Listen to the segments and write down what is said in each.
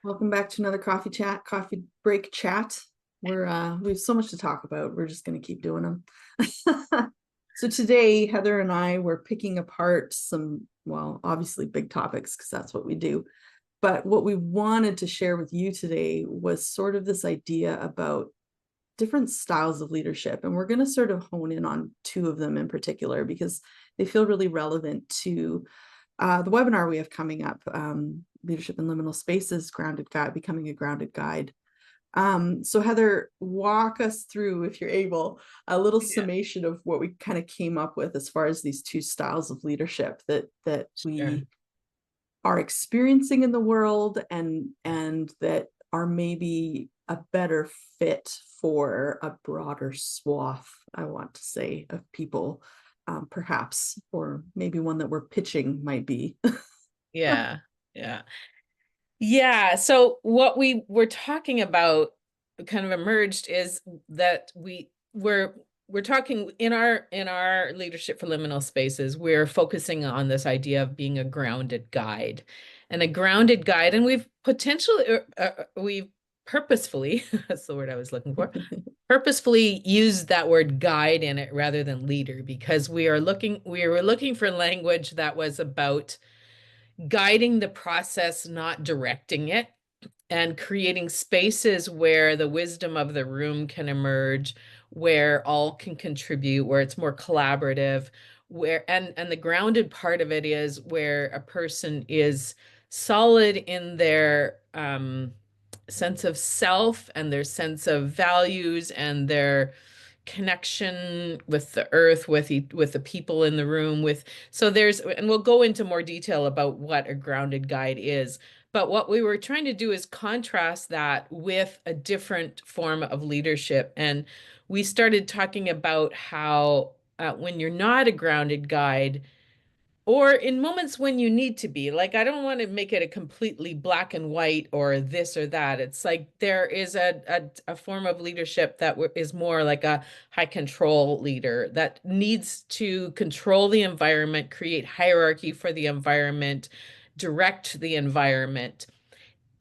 Welcome back to another coffee break chat. We have so much to talk about. We're just going to keep doing them. So today, Heather and I were picking apart some, well, obviously big topics because that's what we do. But what we wanted to share with you today was sort of this idea about different styles of leadership. And we're going to sort of hone in on two of them in particular because they feel really relevant to the webinar we have coming up, Leadership in Liminal Spaces, Becoming a Grounded Guide. So Heather, walk us through, if you're able, a little summation of what we kind of came up with as far as these two styles of leadership that we are experiencing in the world and that are maybe a better fit for a broader swath, I want to say, of people, perhaps, or maybe one that we're pitching might be. Yeah. So what we were talking about kind of emerged is that we're talking in our leadership for liminal spaces, we're focusing on this idea of being a grounded guide. And a grounded guide, and we've purposefully, that's the word I was looking for, purposefully used that word guide in it rather than leader, because we were looking for language that was about guiding the process, not directing it, and creating spaces where the wisdom of the room can emerge, where all can contribute, where it's more collaborative, and the grounded part of it is where a person is solid in their sense of self and their sense of values and their connection with the earth, with the people in the room, and we'll go into more detail about what a grounded guide is. But what we were trying to do is contrast that with a different form of leadership. And we started talking about how when you're not a grounded guide, or in moments when you need to be, like, I don't want to make it a completely black and white or this or that. It's like there is a form of leadership that is more like a high control leader that needs to control the environment, create hierarchy for the environment, direct the environment.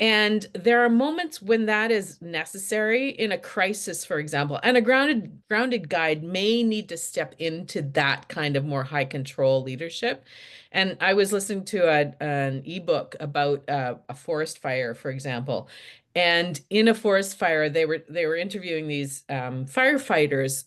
And there are moments when that is necessary in a crisis, for example, and a grounded guide may need to step into that kind of more high control leadership. And I was listening to an ebook about a forest fire, for example. And in a forest fire, they were interviewing these firefighters,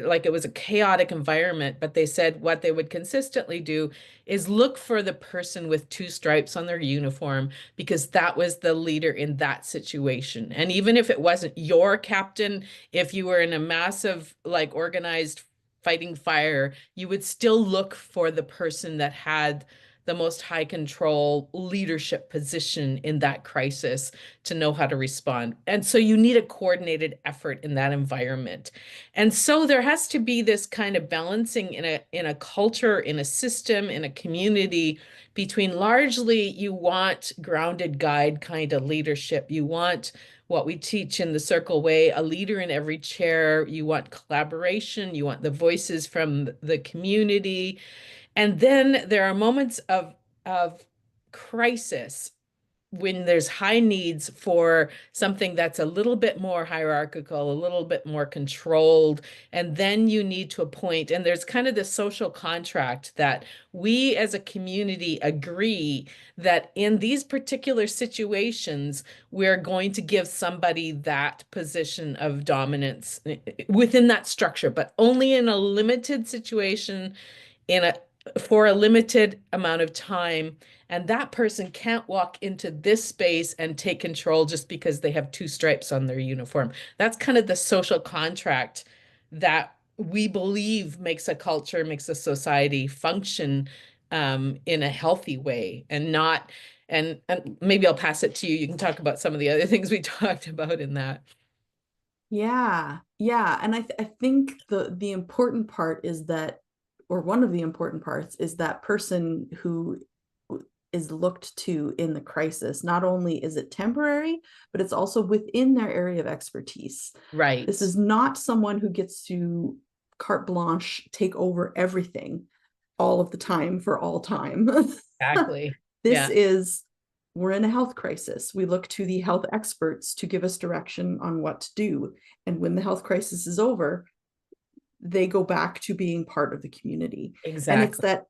like it was a chaotic environment, but they said what they would consistently do is look for the person with two stripes on their uniform, because that was the leader in that situation. And even if it wasn't your captain, if you were in a massive, like, organized fighting fire, you would still look for the person that had the most high control leadership position in that crisis to know how to respond. And so you need a coordinated effort in that environment. And so there has to be this kind of balancing in a culture, in a system, in a community, between largely you want grounded guide kind of leadership. You want what we teach in the Circle Way, a leader in every chair. You want collaboration. You want the voices from the community. And then there are moments of crisis when there's high needs for something that's a little bit more hierarchical, a little bit more controlled, and then you need to appoint, and there's kind of this social contract that we as a community agree that in these particular situations, we're going to give somebody that position of dominance within that structure, but only in a limited situation, in a for a limited amount of time, and that person can't walk into this space and take control just because they have two stripes on their uniform. That's kind of the social contract that we believe makes a culture, makes a society function in a healthy way, and not and maybe I'll pass it to you. You can talk about some of the other things we talked about in that. Yeah. And I think the important part is that, or one of the important parts is that person who is looked to in the crisis. Not only is it temporary, but it's also within their area of expertise. This Right. is not someone who gets to carte blanche take over everything all of the time for all time. Exactly. This Yeah. is we're in a health crisis. We look to the health experts to give us direction on what to do. And when the health crisis is over, they go back to being part of the community. And it's Exactly. that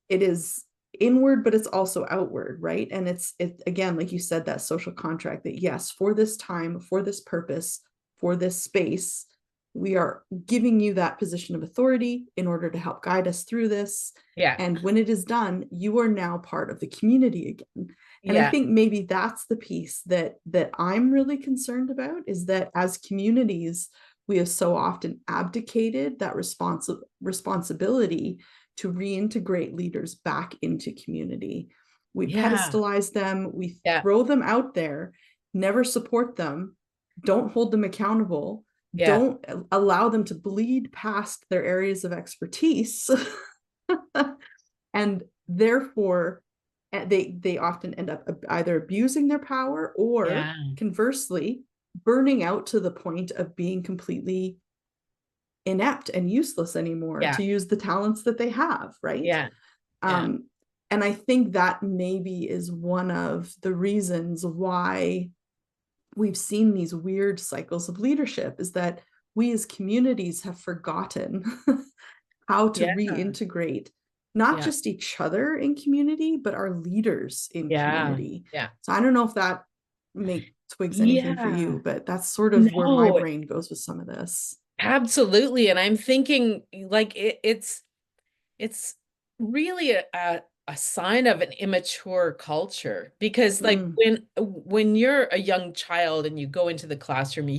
it is inward, but it's also outward, right? And it's again, like you said, that social contract that yes, for this time, for this purpose, for this space, we are giving you that position of authority in order to help guide us through this. Yeah. And when it is done, you are now part of the community again. And I Yeah. think maybe that's the piece that I'm really concerned about, is that as communities, we have so often abdicated that responsibility to reintegrate leaders back into community. We Yeah. pedestalize them, we Yeah. throw them out there, never support them, don't hold them accountable, Yeah. don't allow them to bleed past their areas of expertise. And therefore, they often end up either abusing their power or Yeah. conversely burning out to the point of being completely inept and useless anymore Yeah. to use the talents that they have, right? Yeah. Yeah. um and I think that maybe is one of the reasons why we've seen these weird cycles of leadership, is that we as communities have forgotten how to Yeah. reintegrate not Yeah. just each other in community, but our leaders in Yeah. community. Yeah. So I don't know if that make twigs anything for Yeah. you, but that's sort of where my No, brain goes with some of this. absolutely. And I'm thinking like it's really a sign of an immature culture, because like Mm, when you're a young child and you go into the classroom,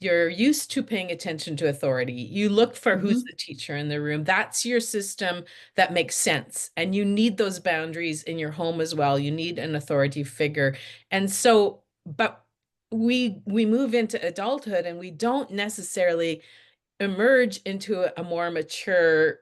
you're used to paying attention to authority. You look for who's mhm, the teacher in the room. That's your system that makes sense. And you need those boundaries in your home as well. You need an authority figure. And so, but we move into adulthood and we don't necessarily emerge into a more mature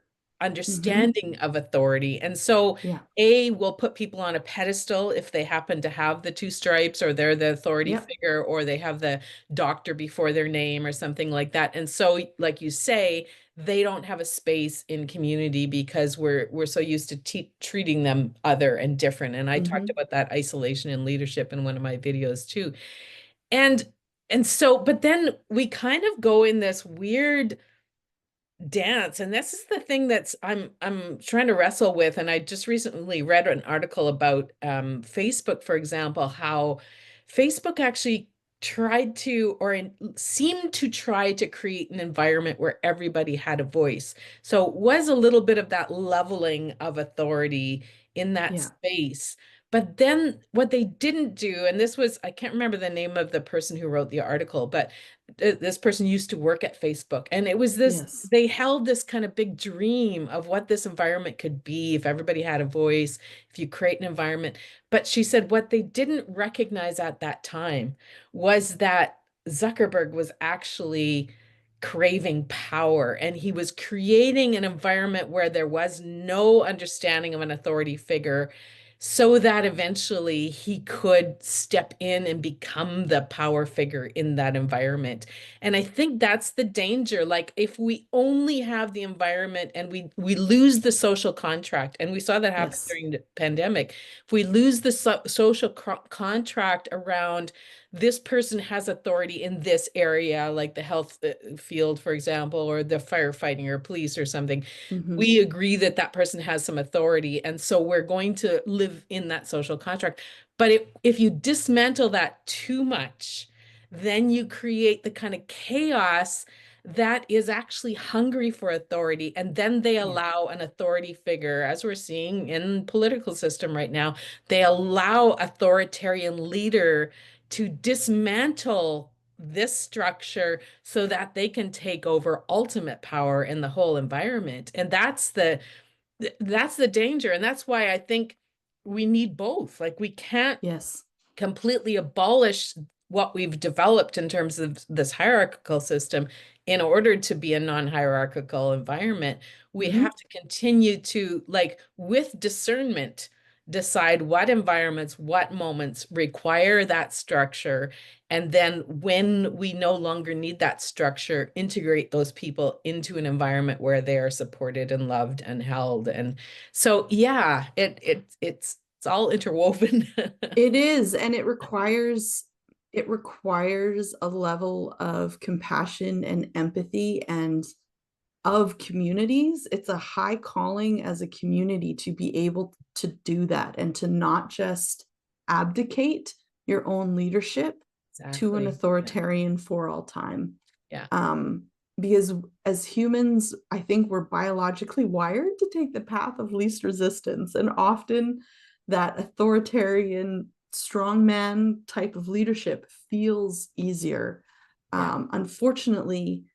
mhm, understanding of authority. And so yeah, A will put people on a pedestal if they happen to have the two stripes, or they're the authority yep, figure, or they have the doctor before their name or something like that. And so, like you say, they don't have a space in community because we're so used to treating them other and different. And I talked mhm, about that isolation in leadership in one of my videos too. And so, but then we kind of go in this weird dance, and this is the thing that's I'm trying to wrestle with. And I just recently read an article about Facebook, for example, how Facebook actually tried to, seemed to try to create an environment where everybody had a voice. So it was a little bit of that leveling of authority in that yeah, space. But then what they didn't do, and this was, I can't remember the name of the person who wrote the article, but this person used to work at Facebook. And it was this, yes, they held this kind of big dream of what this environment could be if everybody had a voice, if you create an environment. But she said what they didn't recognize at that time was that Zuckerberg was actually craving power, and he was creating an environment where there was no understanding of an authority figure, so that eventually he could step in and become the power figure in that environment. And I think that's the danger. Like if we only have the environment and we lose the social contract, and we saw that happen yes, during the pandemic. If we lose the social contract around this person has authority in this area, like the health field, for example, or the firefighting or police or something, mhm, we agree that that person has some authority. And so we're going to live in that social contract. But if you dismantle that too much, then you create the kind of chaos that is actually hungry for authority. And then they yeah, allow an authority figure, as we're seeing in political system right now, they allow authoritarian leader to dismantle this structure so that they can take over ultimate power in the whole environment. And that's the danger. And that's why I think we need both. Like we can't yes, completely abolish what we've developed in terms of this hierarchical system in order to be a non-hierarchical environment. We mhm, have to continue to, like, with discernment, decide what environments, what moments require that structure. And then when we no longer need that structure, integrate those people into an environment where they are supported and loved and held. And so, yeah, it's all interwoven. It is, and it requires a level of compassion and empathy and of communities. It's a high calling as a community to be able to do that and to not just abdicate your own leadership to an Exactly. authoritarian for all time. Yeah. Because as humans, I think we're biologically wired to take the path of least resistance. And often that authoritarian strongman type of leadership feels easier. Yeah. Unfortunately,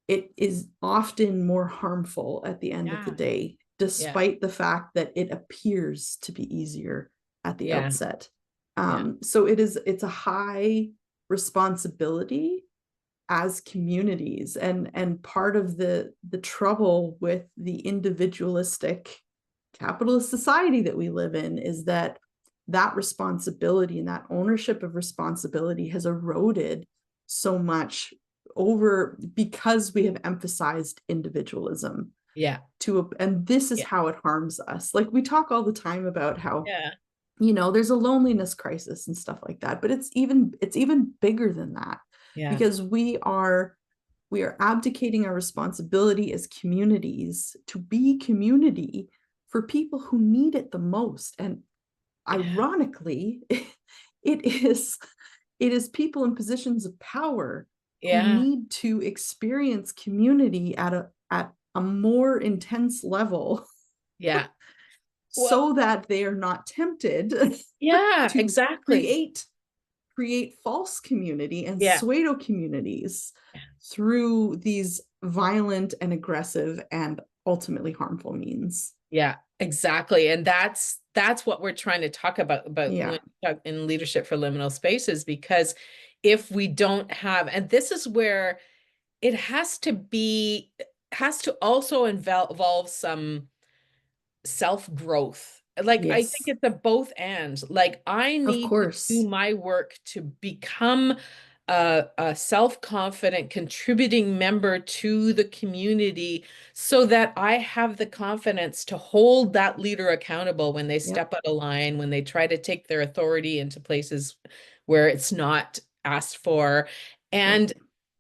it is often more harmful at the end of the Yeah. day, Yeah. despite the fact that it appears to be easier at the Yeah. outset. Yeah. So it's a high responsibility as communities, and part of the trouble with the individualistic capitalist society that we live in is that that responsibility and that ownership of responsibility has eroded so much over because we have emphasized individualism Yeah. and this is Yeah. how it harms us. Like we talk all the time about how Yeah. there's a loneliness crisis and stuff like that, but it's even bigger than that, Yeah. because we are abdicating our responsibility as communities to be community for people who need it the most. And Yeah. ironically, it is people in positions of power who Yeah. need to experience community at a more intense level Yeah. Well, so that they are not tempted yeah, to exactly. create false community and Yeah. pseudo communities through these violent and aggressive and ultimately harmful means. Yeah, exactly. And that's what we're trying to talk about Yeah, when we talk in leadership for liminal spaces, because if we don't have, and this is where it has to also involve some self-growth. Like I think yes, it's a both and. Like I of need to do course. my work to become a self-confident contributing member to the community so that I have the confidence to hold that leader accountable when they Yep, step out of line, when they try to take their authority into places where it's not asked for. yep,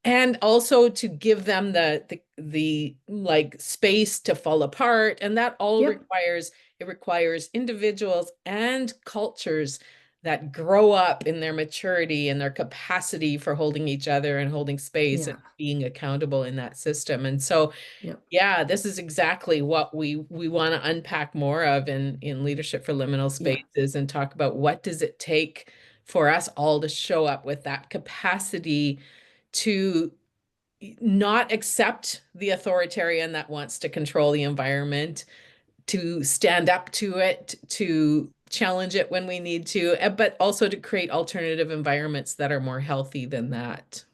And also to give them the like space to fall apart. And that all yep, requires individuals and cultures that grow up in their maturity and their capacity for holding each other and holding space and yeah, being accountable in that system. And so, yep, yeah, this is exactly what we want to unpack more of in leadership for liminal yeah, spaces, and talk about what does it take for us all to show up with that capacity to not accept the authoritarian that wants to control the environment, to stand up to it, to challenge it when we need to, but also to create alternative environments that are more healthy than that.